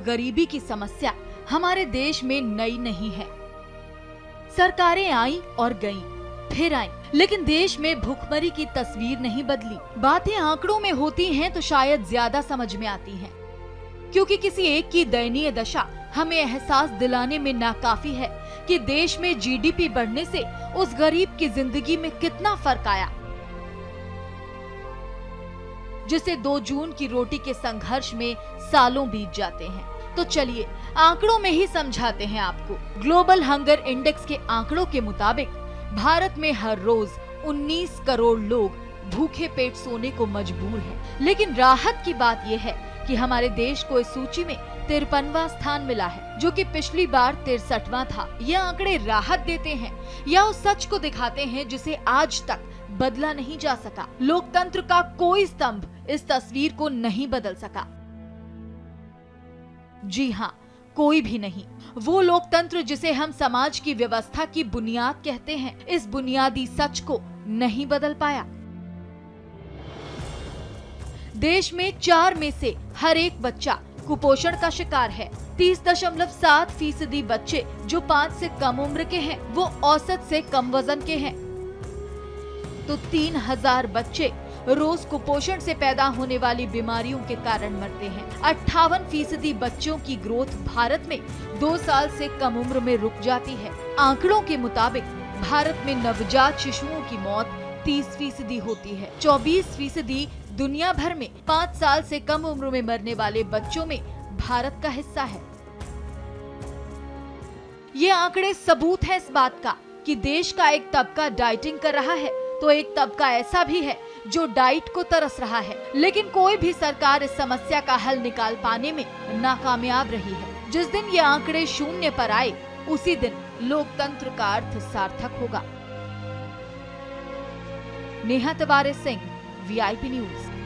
गरीबी की समस्या हमारे देश में नई नहीं है। सरकारें आईं और गईं, फिर आईं, लेकिन देश में भुखमरी की तस्वीर नहीं बदली। बातें आंकड़ों में होती हैं तो शायद ज्यादा समझ में आती हैं, क्योंकि किसी एक की दयनीय दशा हमें एहसास दिलाने में नाकाफी है कि देश में जीडीपी बढ़ने से उस गरीब की जिंदगी में कितना फर्क आया, जिसे 2 जून की रोटी के संघर्ष में सालों बीत जाते हैं। तो चलिए आंकड़ों में ही समझाते हैं आपको। ग्लोबल हंगर इंडेक्स के आंकड़ों के मुताबिक भारत में हर रोज 19 करोड़ लोग भूखे पेट सोने को मजबूर हैं। लेकिन राहत की बात यह है कि हमारे देश को इस सूची में 53वां स्थान मिला है, जो कि पिछली बार 63वां था। ये आंकड़े राहत देते हैं या उस सच को दिखाते हैं जिसे आज तक बदला नहीं जा सका। लोकतंत्र का कोई स्तंभ इस तस्वीर को नहीं बदल सका। जी हाँ, कोई भी नहीं। वो लोकतंत्र जिसे हम समाज की व्यवस्था की बुनियाद कहते हैं, इस बुनियादी सच को नहीं बदल पाया। देश में 4 में से हर एक बच्चा कुपोषण का शिकार है। 30.7% बच्चे जो 5 से कम उम्र के हैं, वो औसत से कम वजन के हैं। तो 3000 बच्चे रोज कुपोषण से पैदा होने वाली बीमारियों के कारण मरते हैं। 58% बच्चों की ग्रोथ भारत में 2 साल से कम उम्र में रुक जाती है। आंकड़ों के मुताबिक भारत में नवजात शिशुओं की मौत 30% होती है। 24% दुनिया भर में 5 साल से कम उम्र में मरने वाले बच्चों में भारत का हिस्सा है। ये आंकड़े सबूत है इस बात का कि देश का एक तबका डाइटिंग कर रहा है, तो एक तबका ऐसा भी है जो डाइट को तरस रहा है। लेकिन कोई भी सरकार इस समस्या का हल निकाल पाने में नाकामयाब रही है। जिस दिन ये आंकड़े 0 पर आए, उसी दिन लोकतंत्र का अर्थ सार्थक होगा। Neha Tiwari Singh, VIP news.